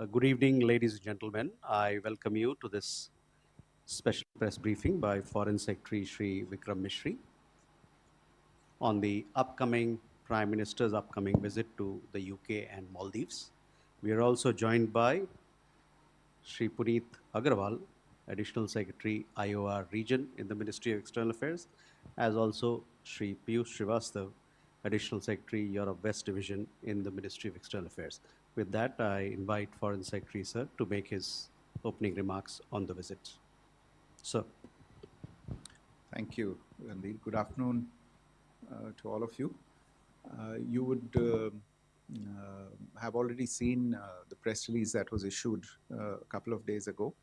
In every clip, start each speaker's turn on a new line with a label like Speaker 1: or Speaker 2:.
Speaker 1: Good evening, ladies and gentlemen. I welcome you to this special press briefing by Foreign Secretary Shri Vikram Mishri on the upcoming Prime Minister's upcoming visit to the UK and Maldives. We are also joined by Shri Puneet Agarwal, Additional Secretary IOR Region in the Ministry of External Affairs, as also Shri Piyush Srivastav, Additional Secretary Europe West Division in the Ministry of External Affairs. With that, I invite Foreign Secretary Sir to make his opening remarks on the visit. Sir.
Speaker 2: Thank you, Randeep. Good afternoon to all of you. You would have already seen the press release that was issued a couple of days ago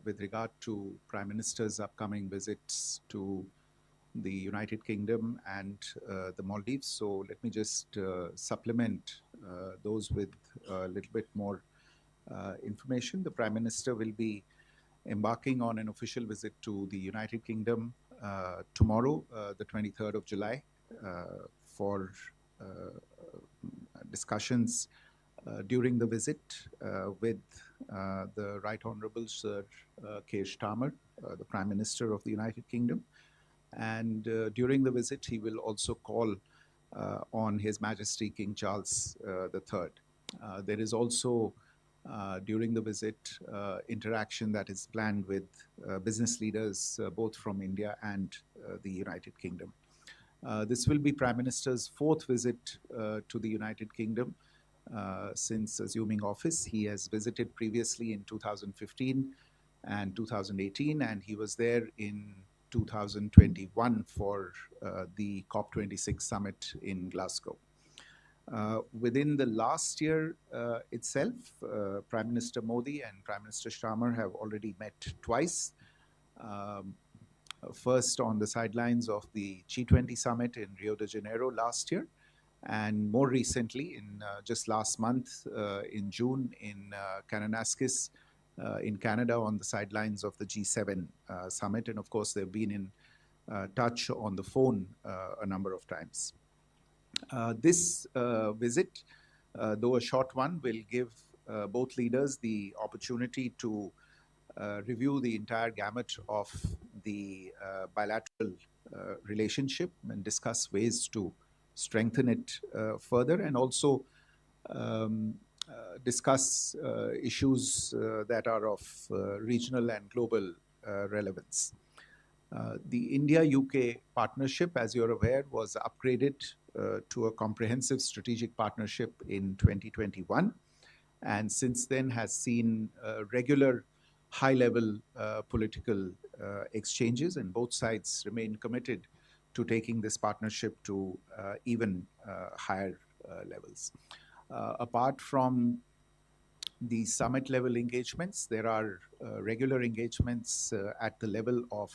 Speaker 2: with regard to Prime Minister's upcoming visits to the United Kingdom and the Maldives. So let me just supplement those with a little bit more information. The Prime Minister will be embarking on an official visit to the United Kingdom tomorrow, the 23rd of July, for discussions during the visit with the Right Honourable Sir Keir Starmer, the Prime Minister of the United Kingdom. And during the visit, he will also call on His Majesty King Charles III. There is also during the visit interaction that is planned with business leaders both from India and the United Kingdom. This will be Prime Minister's fourth visit to the United Kingdom since assuming office. He has visited previously in 2015 and 2018, and he was there in 2021 for the COP26 summit in Glasgow. Within the last year itself, Prime Minister Modi and Prime Minister Starmer have already met twice. First on the sidelines of the G20 summit in Rio de Janeiro last year, and more recently, in just last month, in June, in Kananaskis, in Canada, on the sidelines of the G7 summit. And of course, they've been in touch on the phone a number of times. This visit, though a short one, will give both leaders the opportunity to review the entire gamut of the bilateral relationship and discuss ways to strengthen it further, and also discuss issues that are of regional and global relevance. The India-UK partnership, as you're aware, was upgraded to a comprehensive strategic partnership in 2021, and since then has seen regular high-level political exchanges, and both sides remain committed to taking this partnership to even higher levels. Apart from the summit-level engagements, there are regular engagements at the level of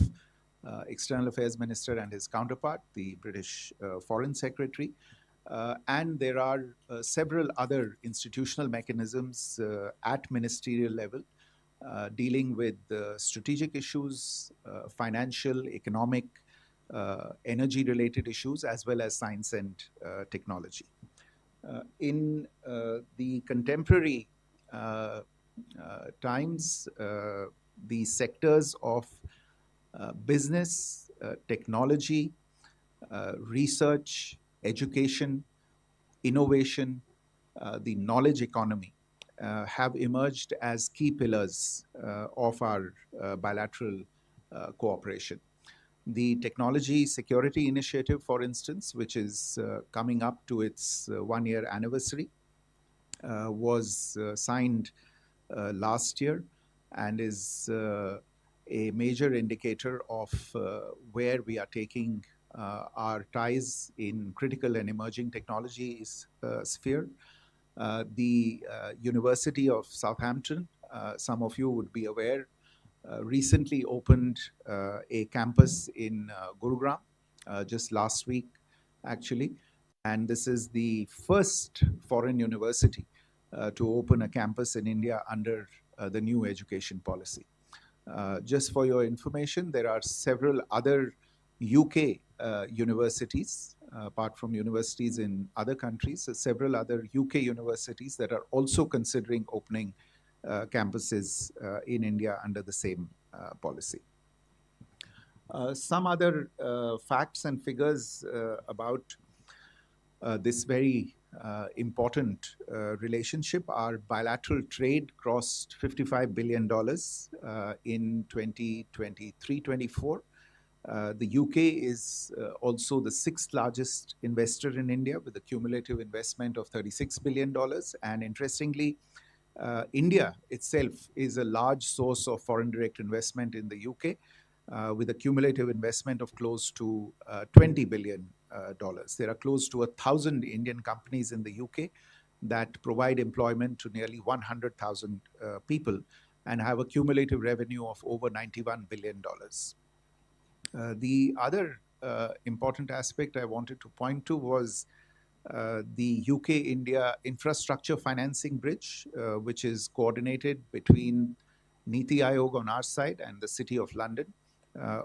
Speaker 2: External Affairs Minister and his counterpart, the British Foreign Secretary. And there are several other institutional mechanisms at ministerial level dealing with strategic issues, financial, economic, energy-related issues, as well as science and technology. In the contemporary times, the sectors of business, technology, research, education, innovation, the knowledge economy have emerged as key pillars of our bilateral cooperation. The Technology Security Initiative, for instance, which is coming up to its one-year anniversary, was signed last year and is a major indicator of where we are taking our ties in critical and emerging technologies sphere. The University of Southampton, some of you would be aware, recently opened a campus in Gurugram just last week, actually. And this is the first foreign university to open a campus in India under the new education policy. Just for your information, there are several other UK universities apart from universities in other countries, several other UK universities that are also considering opening campuses in India under the same policy. Some other facts and figures about this very important relationship. Our bilateral trade crossed $55 billion in 2023-24. The UK is also the sixth largest investor in India with a cumulative investment of $36 billion. And interestingly, India itself is a large source of foreign direct investment in the UK with a cumulative investment of close to $20 billion. There are close to 1,000 Indian companies in the UK that provide employment to nearly 100,000 people and have a cumulative revenue of over $91 billion. The other important aspect I wanted to point to was the UK-India infrastructure financing bridge, which is coordinated between Niti Aayog on our side and the City of London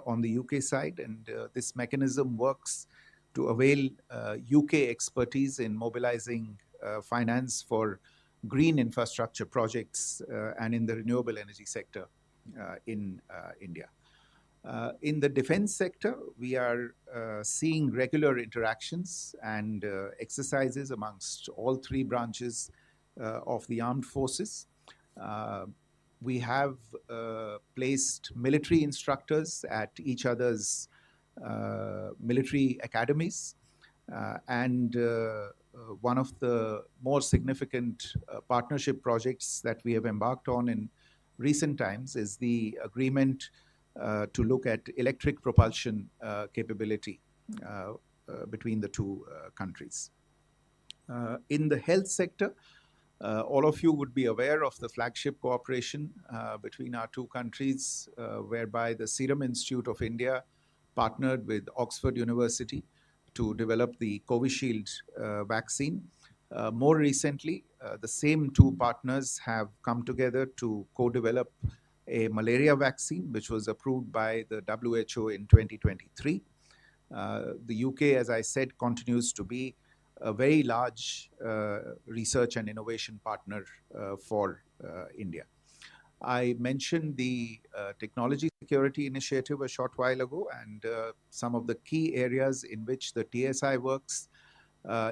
Speaker 2: on the UK side. And this mechanism works to avail UK expertise in mobilizing finance for green infrastructure projects and in the renewable energy sector in India. In the defense sector, we are seeing regular interactions and exercises amongst all three branches of the armed forces. We have placed military instructors at each other's military academies. And one of the more significant partnership projects that we have embarked on in recent times is the agreement to look at electric propulsion capability between the two countries. In the health sector, all of you would be aware of the flagship cooperation between our two countries, whereby the Serum Institute of India partnered with Oxford University to develop the Covishield vaccine. More recently, the same two partners have come together to co-develop a malaria vaccine, which was approved by the WHO in 2023. The UK, as I said, continues to be a very large research and innovation partner for India. I mentioned the Technology Security Initiative a short while ago, and some of the key areas in which the TSI works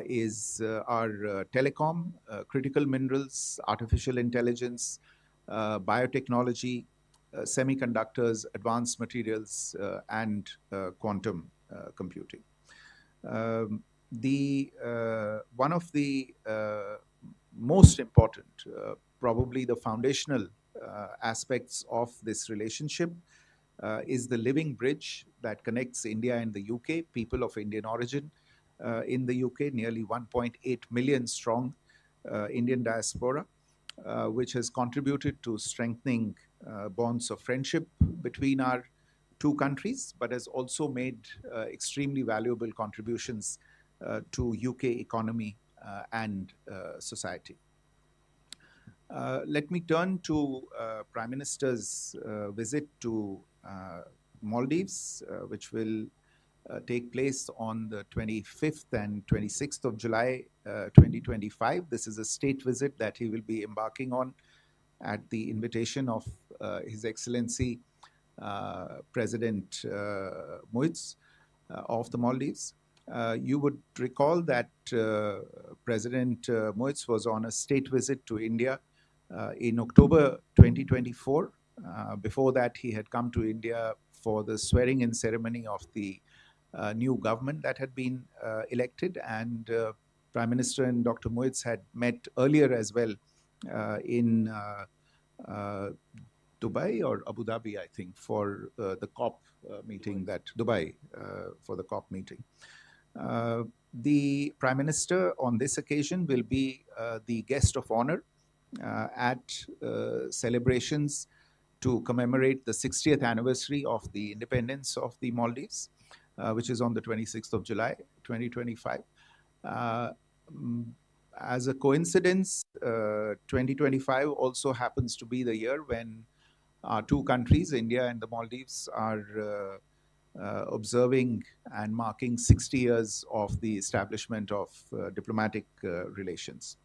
Speaker 2: is our telecom, critical minerals, artificial intelligence, biotechnology, semiconductors, advanced materials, and quantum computing. One of the most important, probably the foundational aspects of this relationship is the living bridge that connects India and the UK, people of Indian origin in the UK, nearly 1.8 million strong Indian diaspora, which has contributed to strengthening bonds of friendship between our two countries, but has also made extremely valuable contributions to UK economy and society. Let me turn to Prime Minister's visit to Maldives, which will take place on the 25th and 26th of July 2025. This is a state visit that he will be embarking on at the invitation of His Excellency President Muiz of the Maldives. You would recall that President Muiz was on a state visit to India in October 2024. Before that, he had come to India for the swearing-in ceremony of the new government that had been elected, and Prime Minister and Dr. Muiz had met earlier as well in Dubai or Abu Dhabi, I think, for the COP meeting, that Dubai for the COP meeting. The Prime Minister on this occasion will be the guest of honor at celebrations to commemorate the 60th anniversary of the independence of the Maldives, which is on the 26th of July, 2025. As a coincidence, 2025 also happens to be the year when our two countries, India and the Maldives, are observing and marking 60 years of the establishment of diplomatic relations.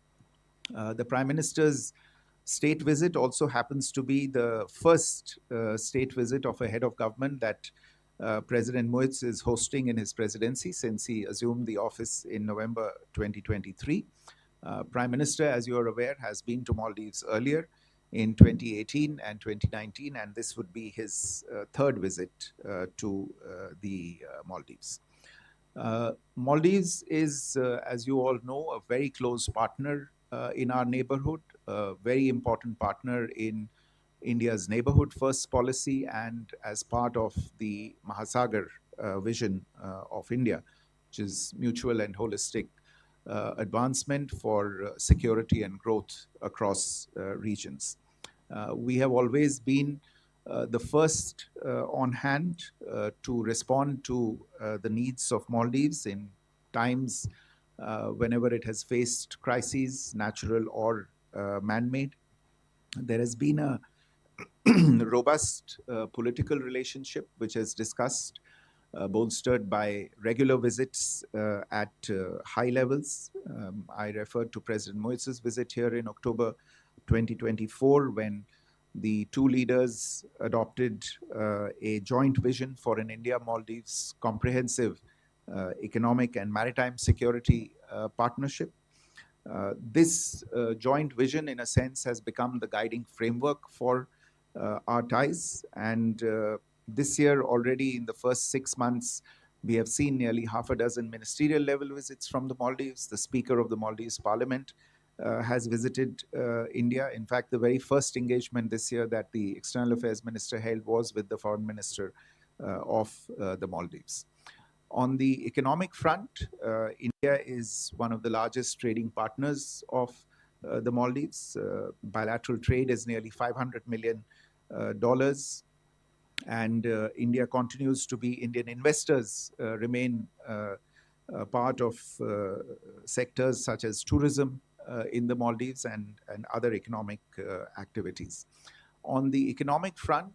Speaker 2: The Prime Minister's state visit also happens to be the first state visit of a head of government that President Moitz is hosting in his presidency since he assumed the office in November 2023. Prime Minister, as you are aware, has been to Maldives earlier in 2018 and 2019, and this would be his third visit to the Maldives. Maldives is, as you all know, a very close partner in our neighborhood, a very important partner in India's neighborhood first policy and as part of the Mahasagar vision of India, which is mutual and holistic advancement for security and growth across regions. We have always been the first on hand to respond to the needs of Maldives in times whenever it has faced crises, natural or man-made. There has been a robust political relationship which is discussed, bolstered by regular visits at high levels. I referred to President Moitz's visit here in October 2024 when the two leaders adopted a joint vision for an India-Maldives comprehensive economic and maritime security partnership. This joint vision, in a sense, has become the guiding framework for our ties. And this year, already in the first 6 months, we have seen nearly half a dozen ministerial level visits from the Maldives. The Speaker of the Maldives Parliament has visited India. In fact, the very first engagement this year that the External Affairs Minister held was with the Foreign Minister of the Maldives. On the economic front, India is one of the largest trading partners of the Maldives. Bilateral trade is nearly $500 million. And India continues to be, Indian investors remain part of sectors such as tourism in the Maldives and other economic activities. On the economic front,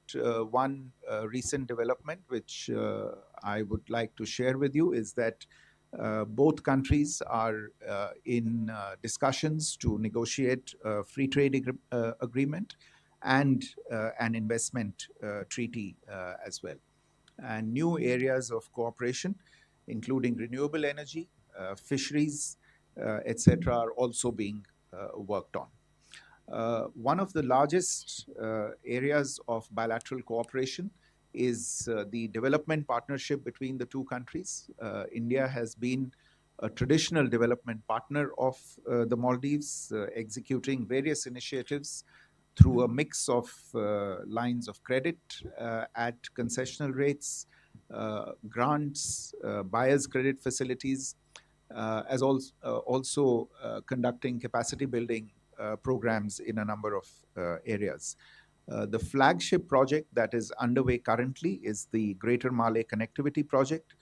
Speaker 2: one recent development which I would like to share with you is that both countries are in discussions to negotiate a free trade agreement and an investment treaty as well. And new areas of cooperation, including renewable energy, fisheries, etc., are also being worked on. One of the largest areas of bilateral cooperation is the development partnership between the two countries. India has been a traditional development partner of the Maldives, executing various initiatives through a mix of lines of credit at concessional rates, grants, buyer's credit facilities, as also conducting capacity building programs in a number of areas. The flagship project that is underway currently is the Greater Malé Connectivity Project,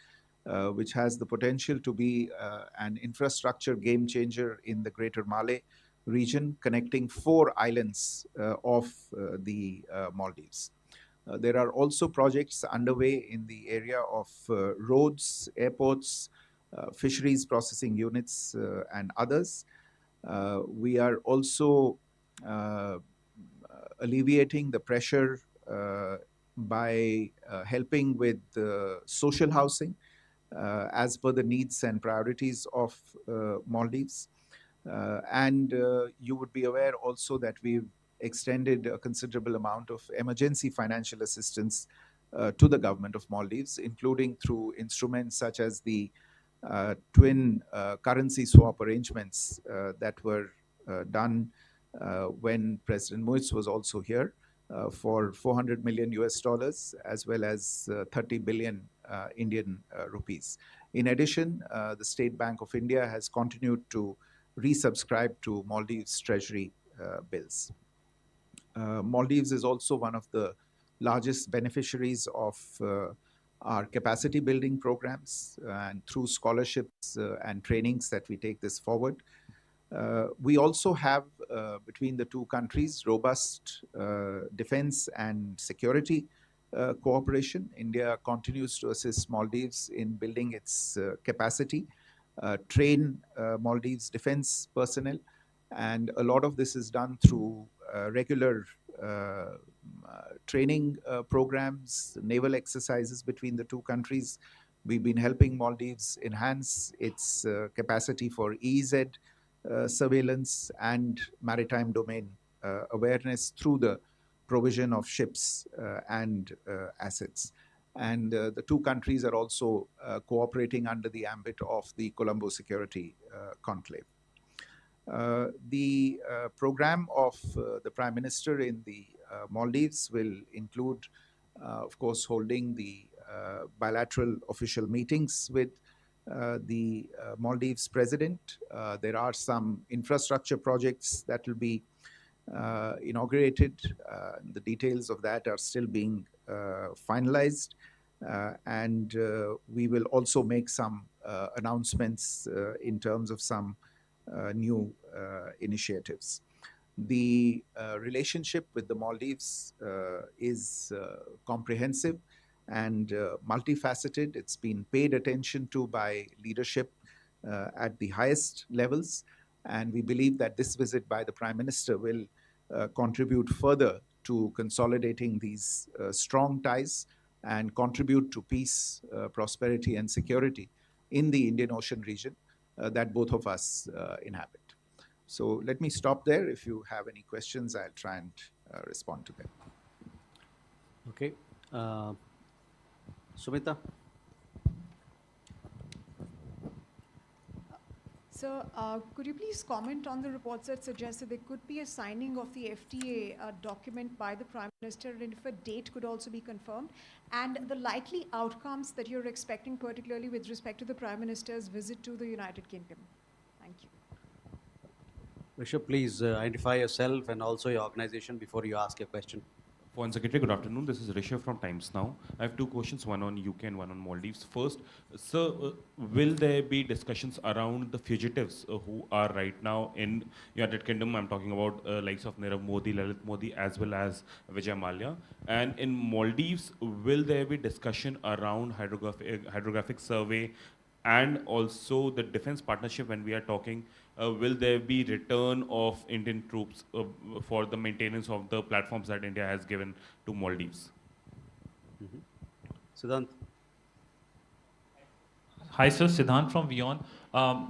Speaker 2: which has the potential to be an infrastructure game changer in the Greater Malé region, connecting 4 islands of the Maldives. There are also projects underway in the area of roads, airports, fisheries processing units, and others. We are also alleviating the pressure by helping with social housing as per the needs and priorities of Maldives. And you would be aware also that we've extended a considerable amount of emergency financial assistance to the government of Maldives, including through instruments such as the twin currency swap arrangements that were done when President Moitz was also here for $400 million US, as well as 30 billion Indian rupees. In addition, the State Bank of India has continued to resubscribe to Maldives Treasury bills. Maldives is also one of the largest beneficiaries of our capacity building programs, and through scholarships and trainings that we take this forward. We also have, between the two countries, robust defense and security cooperation. India continues to assist Maldives in building its capacity, train Maldives defense personnel, and a lot of this is done through regular training programs, naval exercises between the two countries. We've been helping Maldives enhance its capacity for EEZ surveillance and maritime domain awareness through the provision of ships and assets. And the two countries are also cooperating under the ambit of the Colombo Security Conclave. The program of the Prime Minister in the Maldives will include, of course, holding the bilateral official meetings with the Maldives president. There are some infrastructure projects that will be inaugurated. The details of that are still being finalized. And we will also make some announcements in terms of some new initiatives. The relationship with the Maldives is comprehensive and multifaceted. It's been paid attention to by leadership at the highest levels. And we believe that this visit by the Prime Minister will contribute further to consolidating these strong ties and contribute to peace, prosperity, and security in the Indian Ocean region that both of us inhabit. So let me stop there. If you have any questions, I'll try and respond to them.
Speaker 1: Okay. Sumita?
Speaker 3: Sir, could you please comment on the reports that suggest that there could be a signing of the FTA document by the Prime Minister, and if a date could also be confirmed, and the likely outcomes that you're expecting, particularly with respect to the Prime Minister's visit to the United Kingdom? Thank you.
Speaker 1: Rishabh, please identify yourself and also your organization before you ask your question.
Speaker 4: Foreign Secretary, good afternoon. This is Rishabh from Times Now. I have two questions, one on UK and one on Maldives. First, sir, will there be discussions around the fugitives who are right now in United Kingdom? I'm talking about likes of Nirav Modi, Lalit Modi, as well as Vijay Mallya. And in Maldives, will there be discussion around hydrographic survey and also the defense partnership when we are talking? Will there be return of Indian troops for the maintenance of the platforms that India has given to Maldives?
Speaker 1: Siddhant?
Speaker 5: Hi, sir. Siddhant from Vion.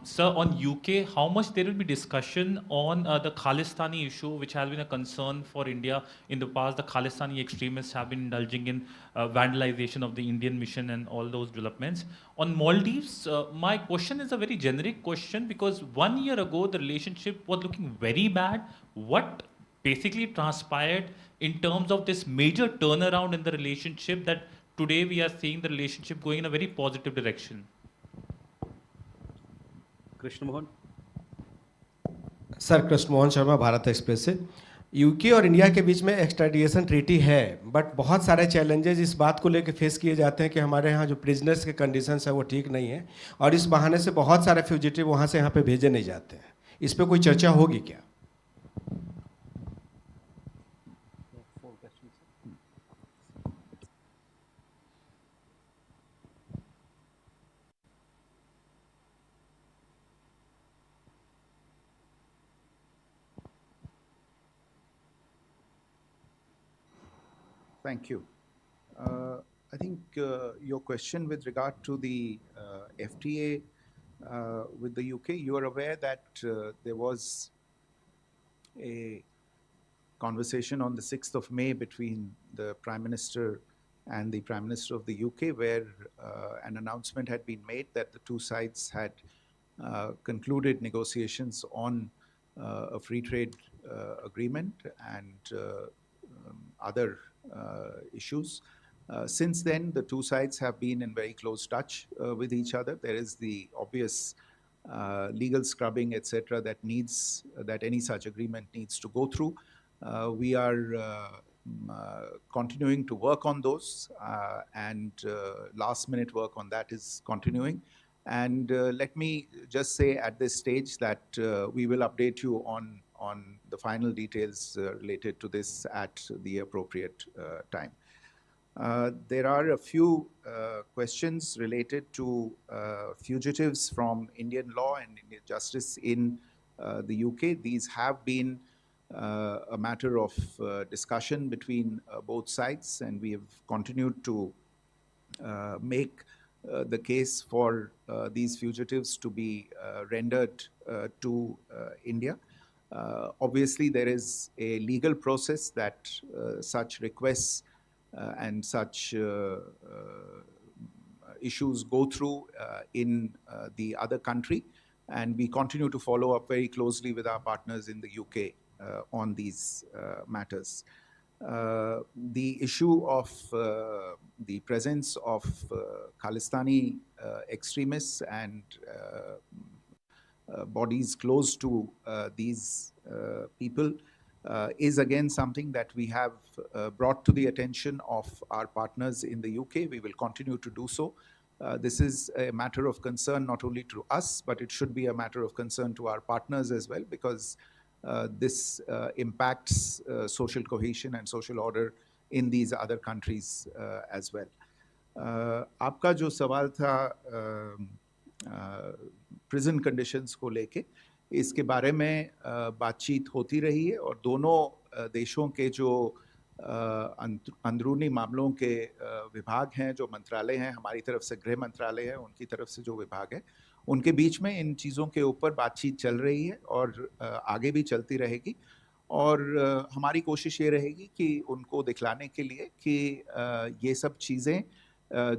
Speaker 5: Sir, on UK, how much there will be discussion on the Khalistani issue, which has been a concern for India in the past? The Khalistani extremists have been indulging in vandalization of the Indian mission and all those developments. On Maldives, my question is a very generic question, because 1 year ago, the relationship was looking very bad. What basically transpired in terms of this major turnaround in the relationship that today we are seeing the relationship going in a very positive direction?
Speaker 1: Krishna Mohan?
Speaker 6: Sir, Krishna Mohan Sharma, Bharat express से। UK और India के बीच में extradition treaty है, but बहुत सारे challenges इस बात को लेकर फेस किए जाते हैं कि हमारे यहाँ जो प्रिजनर्स के कंडीशंस है वो ठीक नहीं है, और इस बहाने से बहुत सारे फ्यूजिटिव वहाँ से यहाँ पे भेजे नहीं जाते हैं। इस पर कोई चर्चा होगी क्या?
Speaker 2: Thank you. I think your question with regard to the FTA with the UK, you are aware that there was a conversation on the 6th of May between the Prime Minister and the Prime Minister of the UK, where an announcement had been made that the two sides had concluded negotiations on a free trade agreement and other issues. Since then, the two sides have been in very close touch with each other. There is the obvious legal scrubbing, etc., that any such agreement needs to go through. We are continuing to work on those, and last-minute work on that is continuing. And let me just say at this stage that we will update you on the final details related to this at the appropriate time. There are a few questions related to fugitives from Indian law and Indian justice in the UK. These have been a matter of discussion between both sides, and we have continued to make the case for these fugitives to be rendered to India. Obviously, there is a legal process that such requests and such issues go through in the other country, and we continue to follow up very closely with our partners in the UK on these matters. The issue of the presence of Khalistani extremists and bodies close to these people is again something that we have brought to the attention of our partners in the UK. We will continue to do so. This is a matter of concern not only to us, but it should be a matter of concern to our partners as well, because this impacts social cohesion and social order in these other countries as well. आपका जो सवाल था prison conditions को लेके, इसके बारे में बातचीत होती रही है, और दोनों देशों के जो अंदरूनी मामलों के विभाग हैं, जो मंत्रालय हैं, हमारी तरफ से गृह मंत्रालय है, उनकी तरफ से जो विभाग है, उनके बीच में इन चीज़ों के ऊपर बातचीत चल रही है और आगे भी चलती रहेगी। और हमारी कोशिश ये रहेगी कि उनको दिखलाने के लिए कि ये सब चीज़ें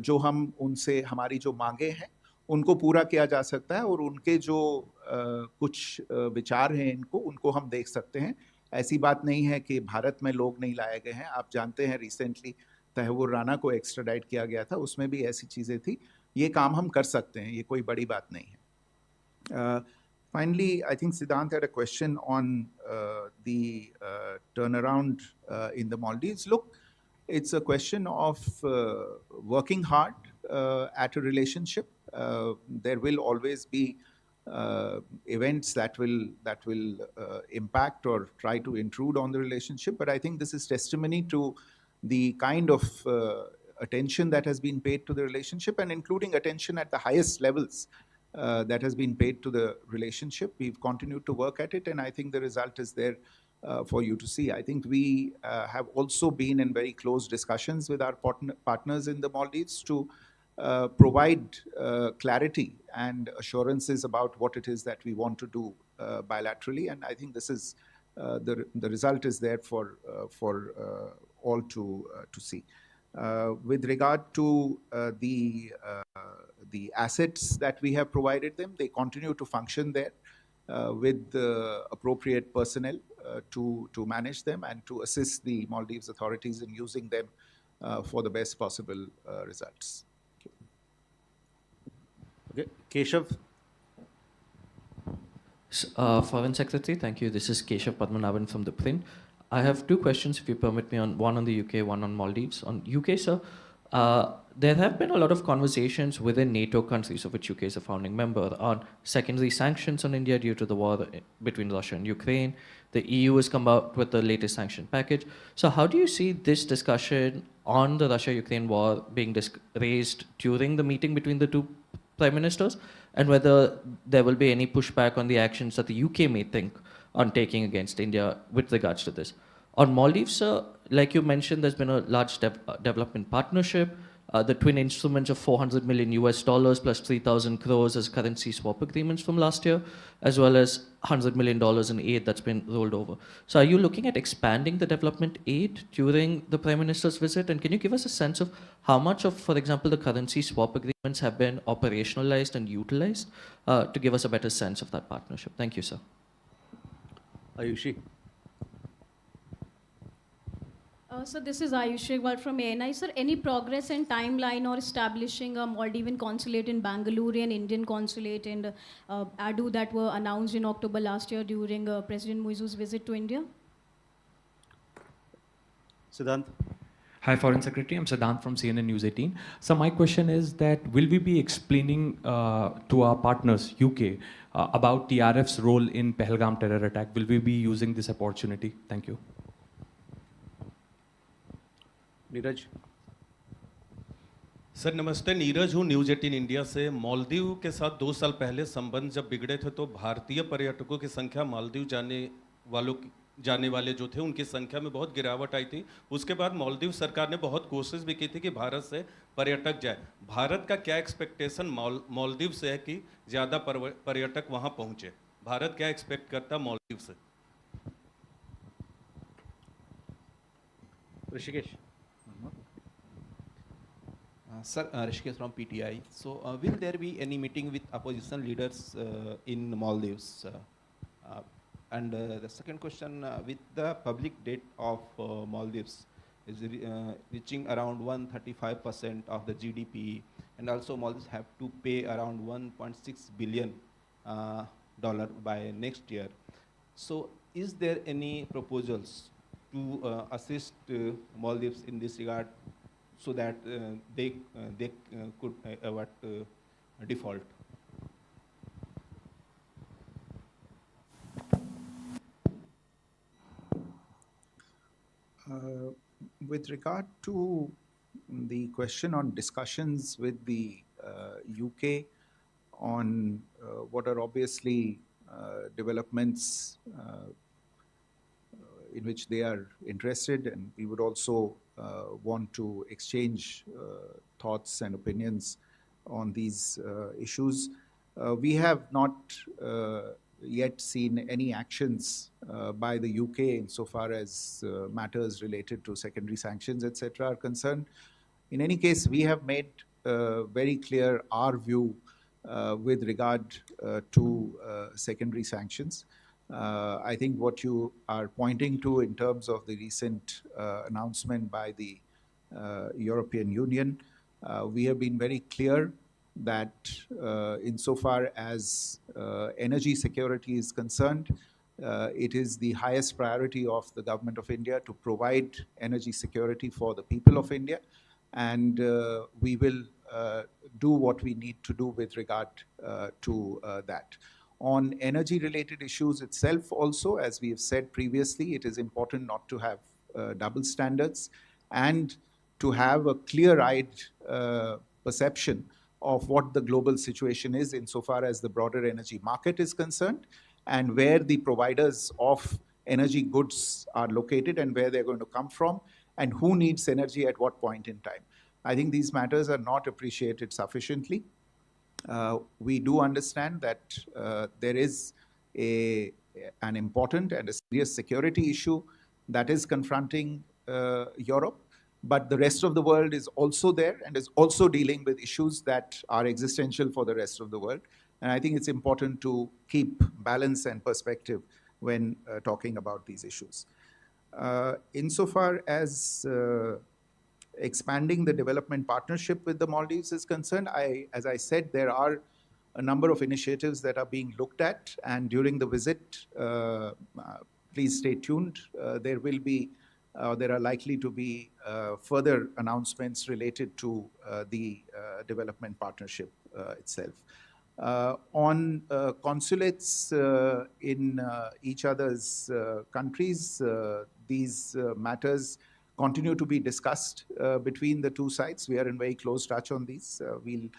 Speaker 2: जो हम उनसे, हमारी जो मांगे हैं, उनको पूरा किया जा सकता है, और उनके जो कुछ विचार हैं उनको हम देख सकते हैं। ऐसी बात नहीं है कि भारत में लोग नहीं लाए गए हैं। आप जानते हैं रिसेंटली तहव्वुर राना को एक्स्ट्राडाइट किया गया था, उसमें भी ऐसी चीज़ें थी। ये काम हम कर सकते हैं, ये कोई बड़ी बात नहीं है। Finally, I think Siddhant had a question on the turnaround in the Maldives. Look, it's a question of working hard at a relationship. There will always be events that will impact or try to intrude on the relationship. But I think this is testimony to the kind of attention that has been paid to the relationship, and including attention at the highest levels that has been paid to the relationship. We've continued to work at it, and I think the result is there for you to see. I think we have also been in very close discussions with our partners in the Maldives to provide clarity and assurances about what it is that we want to do bilaterally, and I think this is the result is there for all to see. With regard to the assets that we have provided them, they continue to function there with the appropriate personnel to manage them and to assist the Maldives authorities in using them for the best possible results.
Speaker 1: Okay, Keshav.
Speaker 7: Foreign Secretary, thank you. This is Keshav Padmanabhan from The Print. I have two questions, if you permit me, one on the UK, one on Maldives. On UK, sir, there have been a lot of conversations within NATO countries, of which UK is a founding member, on secondary sanctions on India due to the war between Russia and Ukraine. The EU has come out with the latest sanction package. So how do you see this discussion on the Russia-Ukraine war being raised during the meeting between the two prime ministers, and whether there will be any pushback on the actions that the UK may think on taking against India with regards to this? On Maldives, sir, like you mentioned, there's been a large development partnership. The twin instruments of $400 million plus 3,000 crores as currency swap agreements from last year, as well as $100 million in aid that's been rolled over. So are you looking at expanding the development aid during the Prime Minister's visit? And can you give us a sense of how much of, for example, the currency swap agreements have been operationalized and utilized to give us a better sense of that partnership? Thank you, sir.
Speaker 1: Ayushi.
Speaker 8: So this is Ayushi Iqbal from ANI. Sir, any progress and timeline or establishing a Maldivian consulate in Bangalore and Indian consulate in Adu that were announced in October last year during President Muizu's visit to India?
Speaker 1: Siddhant.
Speaker 9: Hi, Foreign Secretary. I'm Siddhant from CNN News 18. So my question is that will we be explaining to our partners, UK, about TRF's role in Pahalgam terror attack? Will we be using this opportunity? Thank you.
Speaker 1: Neeraj.
Speaker 10: Sir नमस्ते, नीरज हूँ news 18 India से। मालदीव के साथ 2 साल पहले संबंध जब बिगड़े थे तो भारतीय पर्यटकों की संख्या मालदीव जाने वाले जो थे उनकी संख्या में बहुत गिरावट आई थी। उसके बाद मालदीव सरकार ने बहुत कोशिश भी की थी कि भारत से पर्यटक जाए। भारत का क्या एक्सपेक्टेशन मालदीव से है कि ज़्यादा पर्यटक वहाँ पहुँचे? भारत क्या एक्सपेक्ट करता है मालदीव से?
Speaker 1: Rishikesh.
Speaker 11: Sir, Rishikesh from PTI. So, will there be any meeting with opposition leaders in Maldives? And the second question, with the public debt of Maldives is reaching around 135% of the GDP, and also Maldives have to pay around 1.6 billion dollar by next year. So, is there any proposals to assist Maldives in this regard, so that they could avoid default?
Speaker 2: With regard to the question on discussions with the UK on what are obviously developments in which they are interested, and we would also want to exchange thoughts and opinions on these issues. We have not yet seen any actions by the UK insofar as matters related to secondary sanctions, etc., are concerned. In any case, we have made very clear our view with regard to secondary sanctions. I think what you are pointing to in terms of the recent announcement by the European Union, we have been very clear that insofar as energy security is concerned, it is the highest priority of the Government of India to provide energy security for the people of India, and we will do what we need to do with regard to that. On energy-related issues itself also, as we have said previously, it is important not to have double standards and to have a clear-eyed perception of what the global situation is insofar as the broader energy market is concerned, and where the providers of energy goods are located and where they're going to come from, and who needs energy at what point in time. I think these matters are not appreciated sufficiently. We do understand that there is an important and a serious security issue that is confronting Europe, but the rest of the world is also there and is also dealing with issues that are existential for the rest of the world. And I think it's important to keep balance and perspective when talking about these issues. Insofar as expanding the development partnership with the Maldives is concerned, as I said, there are a number of initiatives that are being looked at, and during the visit, please stay tuned. There are likely to be further announcements related to the development partnership itself. On consulates in each other's countries, these matters continue to be discussed between the two sides. We are in very close touch on these. We'll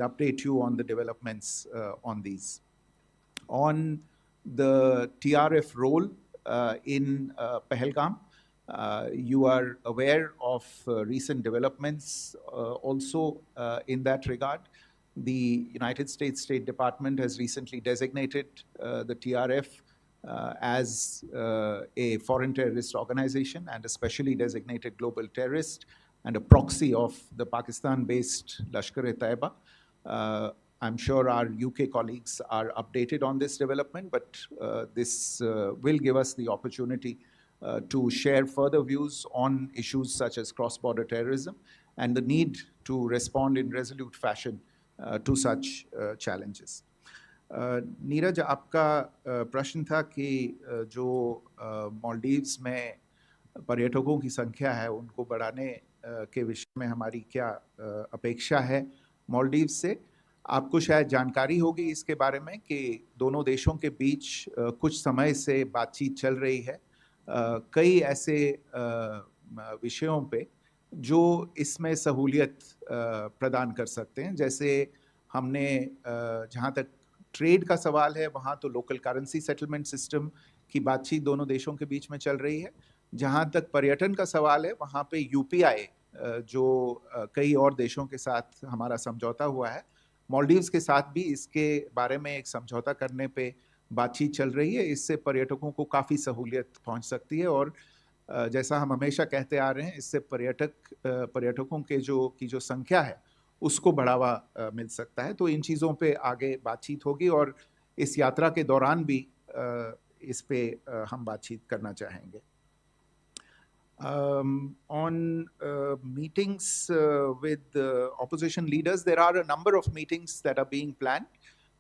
Speaker 2: update you on the developments on these. On the TRF role in Pahalgam, you are aware of recent developments also in that regard. The United States State Department has recently designated the TRF as a foreign terrorist organization and a specially designated global terrorist and a proxy of the Pakistan-based Lashkar-e-Taiba. I'm sure our UK colleagues are updated on this development, but this will give us the opportunity to share further views on issues such as cross-border terrorism and the need to respond in resolute fashion to such challenges. Neeraj, आपका प्रश्न था कि जो मालदीव्स में पर्यटकों की संख्या है उनको बढ़ाने के विषय में हमारी क्या अपेक्षा है मालदीव्स से। आपको शायद जानकारी होगी इसके बारे में कि दोनों देशों के बीच कुछ समय से बातचीत चल रही है कई ऐसे विषयों पे जो इसमें सहूलियत प्रदान कर सकते हैं। जैसे हमने जहाँ तक ट्रेड का सवाल है, वहाँ तो लोकल करेंसी सेटलमेंट सिस्टम की बातचीत दोनों देशों के बीच में चल रही है। जहाँ तक पर्यटन का सवाल है, वहाँ पे यूपीआई जो कई और देशों के साथ हमारा समझौता हुआ है, मालदीव्स के साथ भी इसके बारे में एक समझौता करने पे बातचीत चल रही है। इससे पर्यटकों को काफ़ी सहूलियत पहुंच सकती है और जैसा हम हमेशा कहते आ रहे हैं, इससे पर्यटकों के जो संख्या है उसको बढ़ावा मिल सकता है। तो इन चीज़ों पे आगे बातचीत होगी और इस यात्रा के दौरान भी इस पे हम बातचीत करना चाहेंगे। On meetings with opposition leaders, there are a number of meetings that are being planned.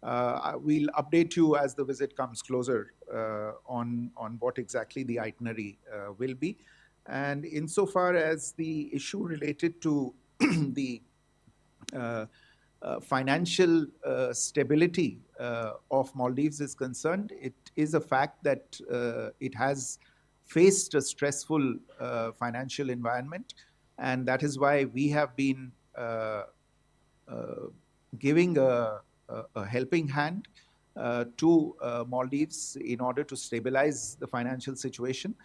Speaker 2: We'll update you as the visit comes closer on what exactly the itinerary will be. And insofar as the issue related to the financial stability of Maldives is concerned, it is a fact that it has faced a stressful financial environment, and that is why we have been giving a helping hand to Maldives in order to stabilize the financial situation.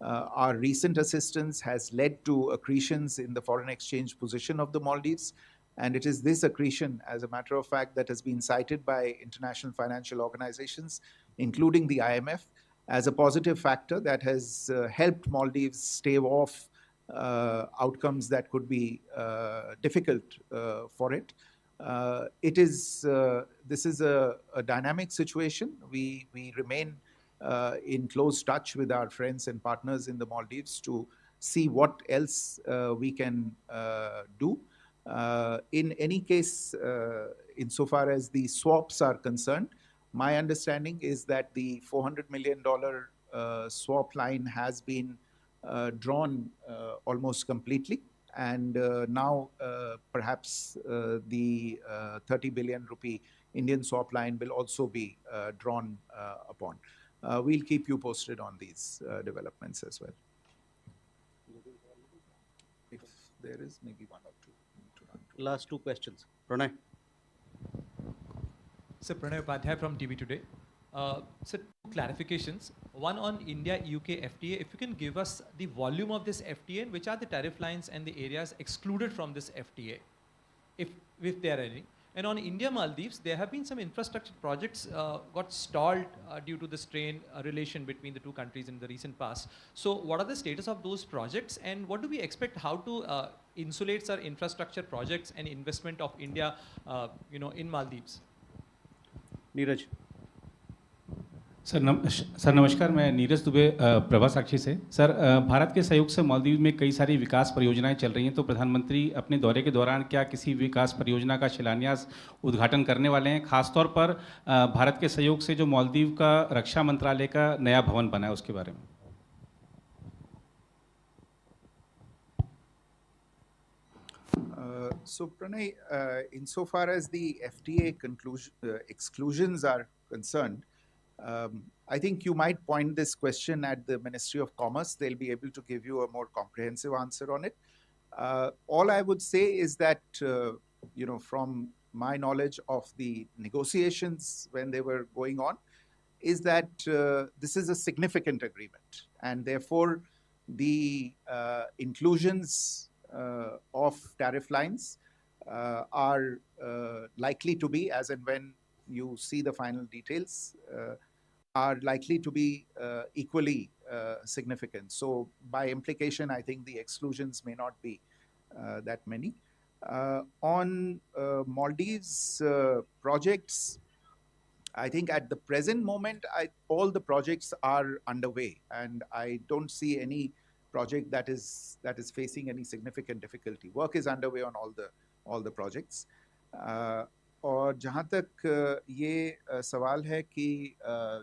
Speaker 2: Our recent assistance has led to accretions in the foreign exchange position of the Maldives, and it is this accretion, as a matter of fact, that has been cited by international financial organizations, including the IMF, as a positive factor that has helped Maldives stave off outcomes that could be difficult for it. This is a dynamic situation. We remain in close touch with our friends and partners in the Maldives to see what else we can do. In any case, insofar as the swaps are concerned, my understanding is that the $400 million swap line has been drawn almost completely, and now perhaps the 30 billion rupee Indian swap line will also be drawn upon. We'll keep you posted on these developments as well. If there is maybe one or two.
Speaker 1: Last two questions. Pranay.
Speaker 12: Sir, Pranay Upadhyay from TV Today. Sir, two clarifications. One on India-UK FTA. If you can give us the volume of this FTA and which are the tariff lines and the areas excluded from this FTA, if there are any. And on India-Maldives, there have been some infrastructure projects got stalled due to the strained relation between the two countries in the recent past. So what are the status of those projects, and what do we expect, how to insulate our infrastructure projects and investment of India in Maldives?
Speaker 1: Neeraj.
Speaker 13: Sir नमस्कार, मैं नीरज दुबे प्रभा साक्षी से। Sir, Bharat के सहयोग से मालदीव में कई सारी विकास परियोजनाएं चल रही हैं, तो प्रधानमंत्री अपने दौरे के दौरान क्या किसी विकास परियोजना का शिलान्यास उद्घाटन करने वाले हैं? खासतौर पर भारत के सहयोग से जो मालदीव का रक्षा मंत्रालय का नया भवन बना है उसके बारे में।
Speaker 2: So Pranay, insofar as the FTA exclusions are concerned, I think you might point this question at the Ministry of Commerce. They'll be able to give you a more comprehensive answer on it. All I would say is that, from my knowledge of the negotiations when they were going on, is that this is a significant agreement, and therefore the inclusions of tariff lines are likely to be, as and when you see the final details, are likely to be equally significant. So by implication, I think the exclusions may not be that many. On Maldives projects, I think at the present moment, all the projects are underway, and I don't see any project that is facing any significant difficulty. Work is underway on all the projects. और जहाँ तक ये सवाल है कि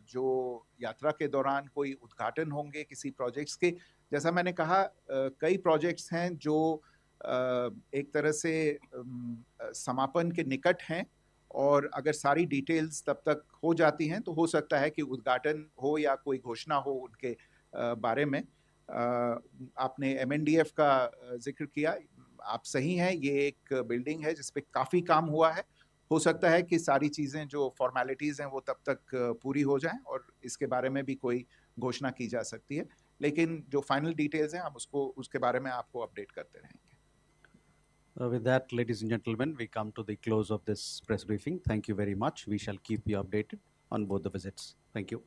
Speaker 2: जो यात्रा के दौरान कोई उद्घाटन होंगे किसी प्रोजेक्ट्स के, जैसा मैंने कहा, कई प्रोजेक्ट्स हैं जो एक तरह से समापन के निकट हैं, और अगर सारी डिटेल्स तब तक हो जाती हैं तो हो सकता है कि उद्घाटन हो या कोई घोषणा हो उनके बारे में। आपने MNDF का जिक्र किया, आप सही हैं, ये एक बिल्डिंग है जिस पे काफ़ी काम हुआ है। हो सकता है कि सारी चीज़ें जो फॉर्मेलिटीज़ हैं वो तब तक पूरी हो जाएं और इसके बारे में भी कोई घोषणा की जा सकती है, लेकिन जो फाइनल डिटेल्स हैं हम उसके बारे में आपको अपडेट करते रहेंगे।
Speaker 1: With that, ladies and gentlemen, we come to the close of this press briefing. Thank you very much. We shall keep you updated on both the visits. Thank you.